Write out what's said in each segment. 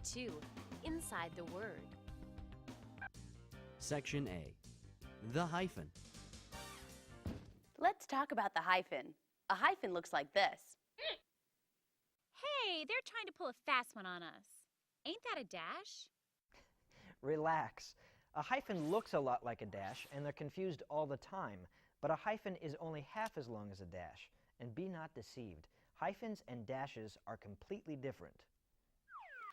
Step 2. Inside the word. Section A. The hyphen. Let's talk about the hyphen. A hyphen looks like this. Hey, they're trying to pull a fast one on us. Ain't that a dash? Relax. A hyphen looks a lot like a dash, and they're confused all the time. But a hyphen is only half as long as a dash. And be not deceived. Hyphens and dashes are completely different.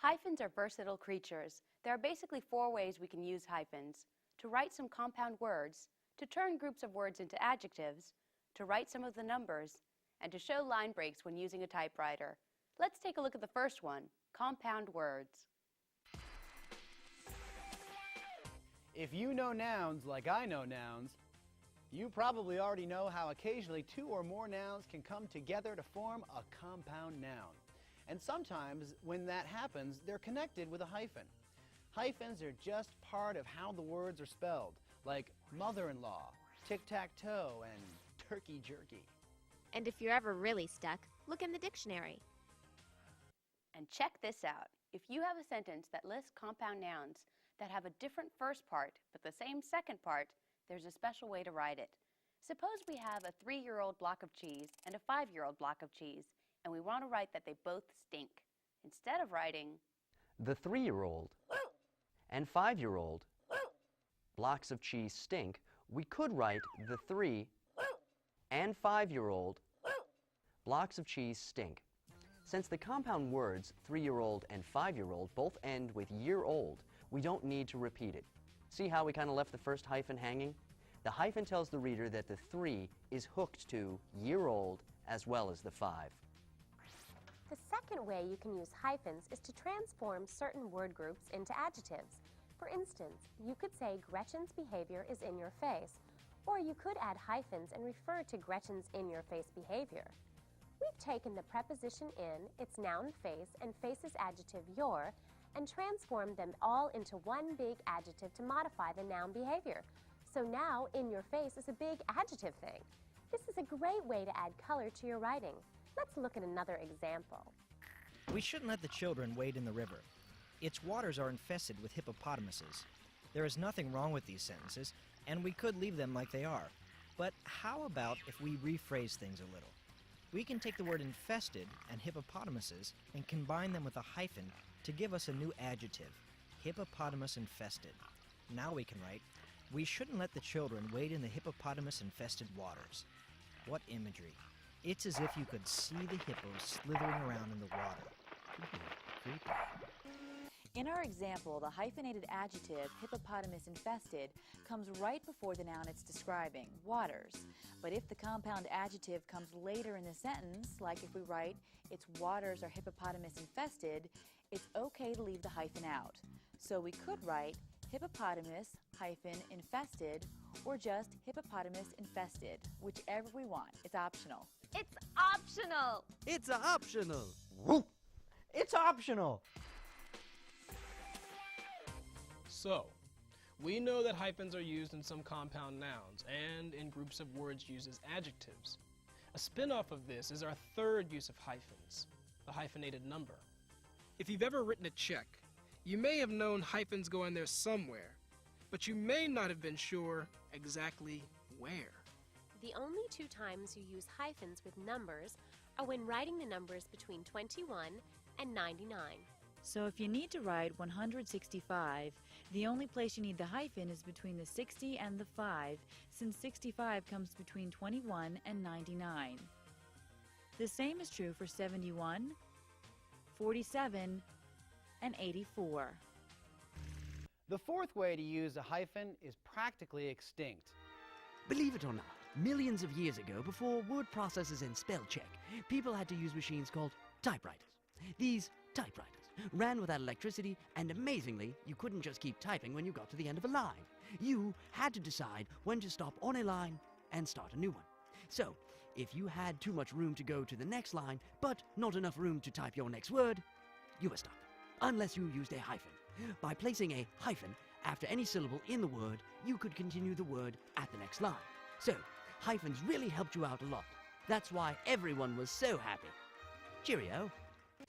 Hyphens are versatile creatures. There are basically 4 ways we can use hyphens: to write some compound words, to turn groups of words into adjectives, to write some of the numbers, and to show line breaks when using a typewriter. Let's take a look at the first one, compound words. If you know nouns like I know nouns, you probably already know how occasionally 2 or more nouns can come together to form a compound noun. And sometimes when that happens, they're connected with a hyphen. Hyphens are just part of how the words are spelled, like mother-in-law, tic-tac-toe, and turkey jerky. And if you're ever really stuck, look in the dictionary. And check this out. If you have a sentence that lists compound nouns that have a different first part but the same second part, there's a special way to write it. Suppose we have a 3-year-old block of cheese and a 5-year-old block of cheese, and we want to write that they both stink. Instead of writing The 3-year-old and 5-year-old blocks of cheese stink, we could write the 3 and 5-year-old blocks of cheese stink. Since the compound words 3-year-old and 5-year-old both end with year-old, we don't need to repeat it. See how we kind of left the first hyphen hanging? The hyphen tells the reader that the 3 is hooked to year-old as well as the 5. The second way you can use hyphens is to transform certain word groups into adjectives. For instance, you could say Gretchen's behavior is in your face, or you could add hyphens and refer to Gretchen's in-your-face behavior. We've taken the preposition in, its noun face, and face's adjective your, and transformed them all into one big adjective to modify the noun behavior. So now, in your face is a big adjective thing. This is a great way to add color to your writing. Let's look at another example. We shouldn't let the children wade in the river. Its waters are infested with hippopotamuses. There is nothing wrong with these sentences, and we could leave them like they are. But how about if we rephrase things a little? We can take the word infested and hippopotamuses and combine them with a hyphen to give us a new adjective, hippopotamus infested. Now we can write, we shouldn't let the children wade in the hippopotamus-infested waters. What imagery. It's as if you could see the hippos slithering around in the water. Creepy. In our example, the hyphenated adjective, hippopotamus infested, comes right before the noun it's describing, waters. But if the compound adjective comes later in the sentence, like if we write, its waters are hippopotamus infested, it's okay to leave the hyphen out. So we could write hippopotamus hyphen infested, or just hippopotamus infested, whichever we want. It's optional. It's optional! It's optional! It's optional! So, we know that hyphens are used in some compound nouns and in groups of words used as adjectives. A spin-off of this is our third use of hyphens, the hyphenated number. If you've ever written a check, you may have known hyphens go in there somewhere, but you may not have been sure exactly where. The only 2 times you use hyphens with numbers are when writing the numbers between 21 and 99. So if you need to write 165, the only place you need the hyphen is between the 60 and the 5, since 65 comes between 21 and 99. The same is true for 71, 47, and 84. The fourth way to use a hyphen is practically extinct. Believe it or not, millions of years ago, before word processors and spell check, people had to use machines called typewriters. These typewriters ran without electricity, and amazingly, you couldn't just keep typing when you got to the end of a line. You had to decide when to stop on a line and start a new one. So, if you had too much room to go to the next line, but not enough room to type your next word, you were stuck, unless you used a hyphen. By placing a hyphen after any syllable in the word, you could continue the word at the next line. So, hyphens really helped you out a lot. That's why everyone was so happy. Cheerio.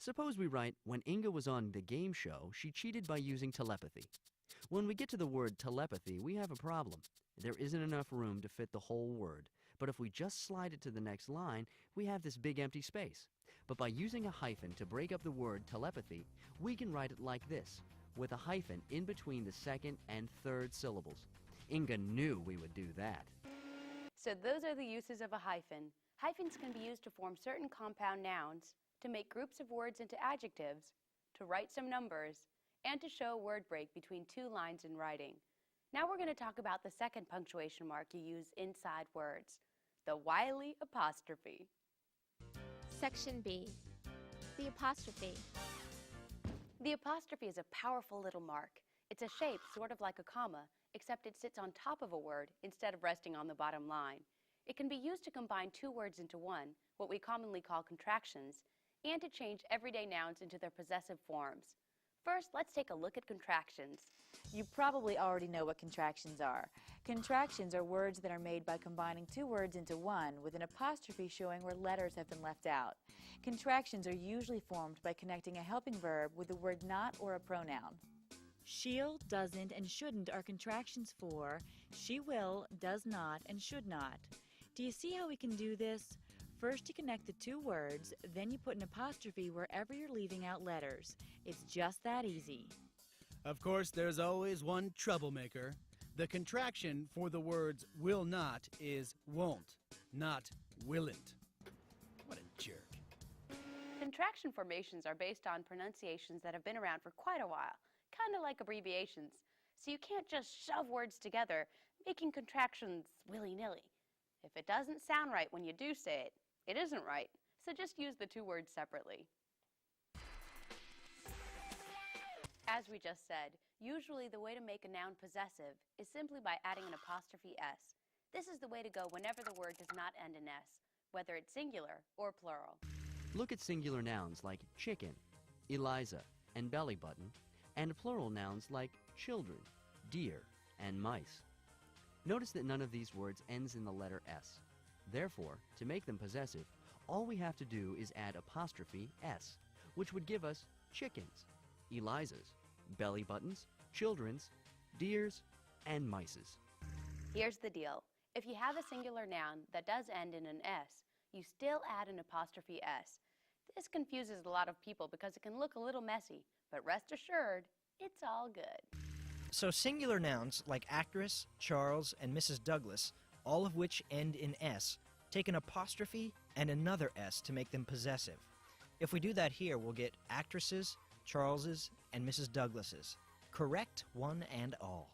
Suppose we write, when Inga was on the game show, she cheated by using telepathy. When we get to the word telepathy, we have a problem. There isn't enough room to fit the whole word, but if we just slide it to the next line, we have this big empty space. But by using a hyphen to break up the word telepathy, we can write it like this, with a hyphen in between the second and third syllables. Inga knew we would do that. So those are the uses of a hyphen. Hyphens can be used to form certain compound nouns, to make groups of words into adjectives, to write some numbers, and to show a word break between two lines in writing. Now we're going to talk about the second punctuation mark you use inside words, the wily apostrophe. Section B. The apostrophe. The apostrophe is a powerful little mark. It's a shape sort of like a comma, except it sits on top of a word instead of resting on the bottom line. It can be used to combine two words into one, what we commonly call contractions, and to change everyday nouns into their possessive forms. First, let's take a look at contractions. You probably already know what contractions are. Contractions are words that are made by combining two words into one, with an apostrophe showing where letters have been left out. Contractions are usually formed by connecting a helping verb with the word not or a pronoun. She'll, doesn't, and shouldn't are contractions for she will, does not, and should not. Do you see how we can do this? First you connect the two words, then you put an apostrophe wherever you're leaving out letters. It's just that easy. Of course, there's always one troublemaker. The contraction for the words will not is won't, not willn't. What a jerk. Contraction formations are based on pronunciations that have been around for quite a while, kind of like abbreviations. So you can't just shove words together, making contractions willy-nilly. If it doesn't sound right when you do say it, it isn't right. So just use the two words separately. As we just said, usually the way to make a noun possessive is simply by adding an apostrophe S. This is the way to go whenever the word does not end in S, whether it's singular or plural. Look at singular nouns like chicken, Eliza, and belly button, and plural nouns like children, deer, and mice. Notice that none of these words ends in the letter S. Therefore, to make them possessive, all we have to do is add apostrophe S, which would give us chickens, Elizas, belly buttons, children's, deers, and mices. Here's the deal. If you have a singular noun that does end in an S, you still add an apostrophe S. This confuses a lot of people because it can look a little messy, but rest assured, it's all good. So singular nouns like actress, Charles, and Mrs. Douglas, all of which end in S, take an apostrophe and another S to make them possessive. If we do that here, we'll get actresses, Charleses, and Mrs. Douglases. Correct one and all.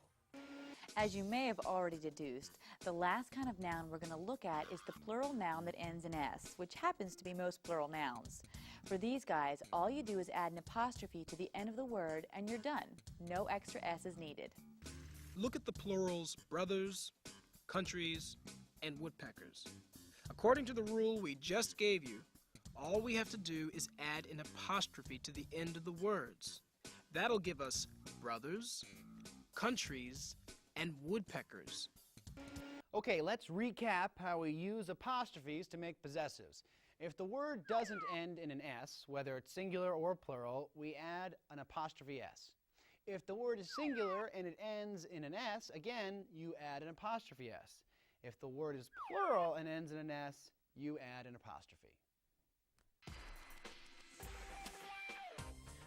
As you may have already deduced, the last kind of noun we're going to look at is the plural noun that ends in S, which happens to be most plural nouns. For these guys, all you do is add an apostrophe to the end of the word and you're done. No extra S is needed. Look at the plurals brothers, countries, and woodpeckers. According to the rule we just gave you, all we have to do is add an apostrophe to the end of the words. That'll give us brothers, countries, and woodpeckers. Okay, let's recap how we use apostrophes to make possessives. If the word doesn't end in an S, whether it's singular or plural, we add an apostrophe S. If the word is singular and it ends in an S, again, you add an apostrophe S. If the word is plural and ends in an S, you add an apostrophe.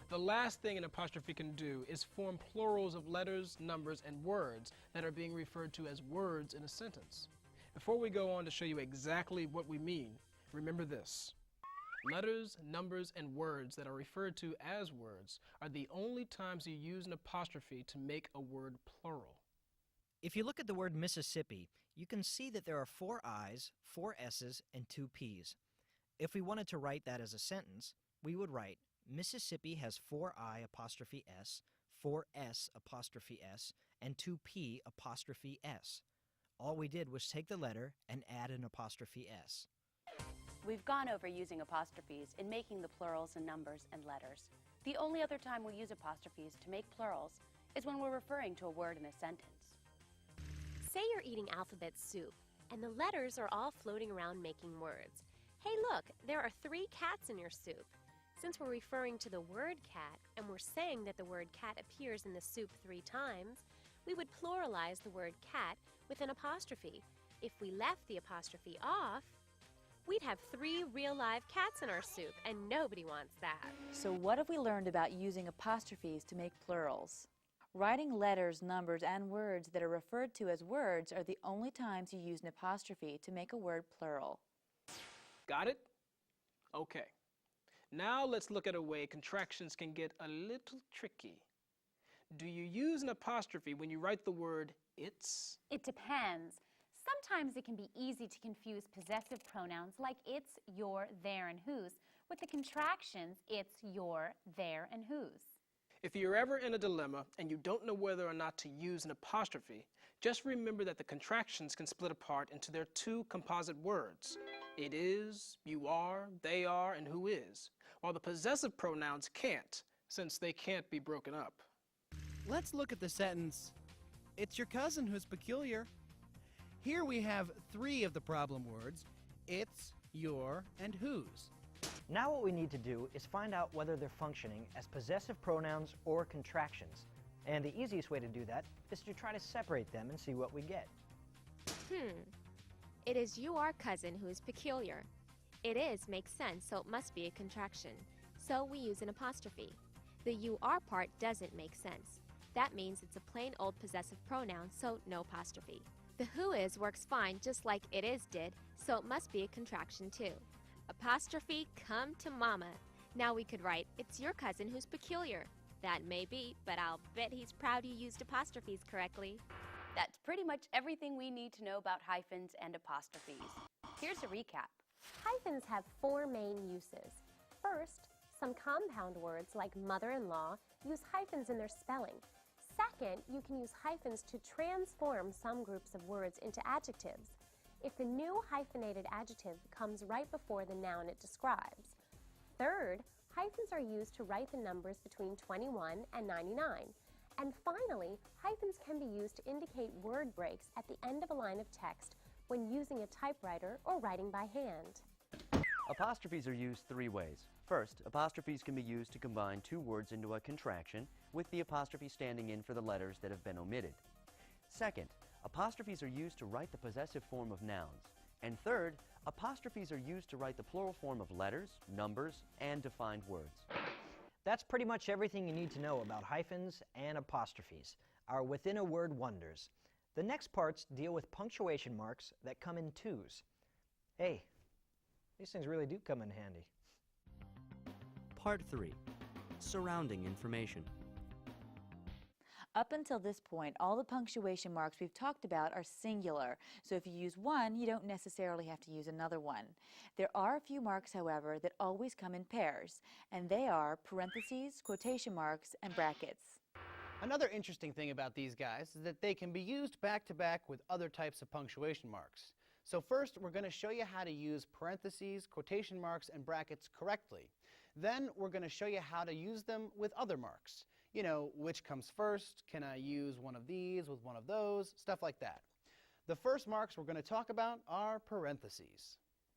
The last thing an apostrophe can do is form plurals of letters, numbers, and words that are being referred to as words in a sentence. Before we go on to show you exactly what we mean, remember this. Letters, numbers, and words that are referred to as words are the only times you use an apostrophe to make a word plural. If you look at the word Mississippi, you can see that there are 4 I's, 4 S's, and 2 P's. If we wanted to write that as a sentence, we would write Mississippi has 4 I apostrophe S, 4 S apostrophe S, and 2 P apostrophe S. All we did was take the letter and add an apostrophe S. We've gone over using apostrophes in making the plurals in numbers and letters. The only other time we'll use apostrophes to make plurals is when we're referring to a word in a sentence. Say you're eating alphabet soup, and the letters are all floating around making words. Hey look, there are 3 cats in your soup. Since we're referring to the word cat and we're saying that the word cat appears in the soup 3 times, we would pluralize the word cat with an apostrophe. If we left the apostrophe off, we'd have 3 real live cats in our soup, and nobody wants that. So what have we learned about using apostrophes to make plurals? Writing letters, numbers, and words that are referred to as words are the only times you use an apostrophe to make a word plural. Got it? Okay. Now let's look at a way contractions can get a little tricky. Do you use an apostrophe when you write the word it's? It depends. Sometimes it can be easy to confuse possessive pronouns like it's, your, their, and whose with the contractions it's, your, their, and whose. If you're ever in a dilemma and you don't know whether or not to use an apostrophe, just remember that the contractions can split apart into their 2 composite words. It is, you are, they are, and who is, while the possessive pronouns can't, since they can't be broken up. Let's look at the sentence, "It's your cousin who's peculiar." Here we have 3 of the problem words, it's, your, and whose. Now what we need to do is find out whether they're functioning as possessive pronouns or contractions. And the easiest way to do that is to try to separate them and see what we get. It is you, our cousin, who is peculiar. It is makes sense, so it must be a contraction. So we use an apostrophe. The you are part doesn't make sense. That means it's a plain old possessive pronoun, so no apostrophe. The who is works fine just like it is did, so it must be a contraction too. Apostrophe come to mama. Now we could write, it's your cousin who's peculiar. That may be, but I'll bet he's proud you used apostrophes correctly. That's pretty much everything we need to know about hyphens and apostrophes. Here's a recap. Hyphens have 4 main uses. First, some compound words like mother-in-law use hyphens in their spelling. Second, you can use hyphens to transform some groups of words into adjectives. If the new hyphenated adjective comes right before the noun it describes. Third, hyphens are used to write the numbers between 21 and 99. And finally, hyphens can be used to indicate word breaks at the end of a line of text when using a typewriter or writing by hand. Apostrophes are used 3 ways. First, apostrophes can be used to combine 2 words into a contraction, with the apostrophe standing in for the letters that have been omitted. Second, apostrophes are used to write the possessive form of nouns. And third, apostrophes are used to write the plural form of letters, numbers, and defined words. That's pretty much everything you need to know about hyphens and apostrophes, our within a word wonders. The next parts deal with punctuation marks that come in 2s. Hey, these things really do come in handy. Part 3. Surrounding information. Up until this point, all the punctuation marks we've talked about are singular, so if you use one, you don't necessarily have to use another one. There are a few marks, however, that always come in pairs, and they are parentheses, quotation marks, and brackets. Another interesting thing about these guys is that they can be used back to back with other types of punctuation marks. So first, we're going to show you how to use parentheses, quotation marks, and brackets correctly. Then we're going to show you how to use them with other marks. You know, which comes first, can I use one of these with one of those, stuff like that. The first marks we're going to talk about are parentheses.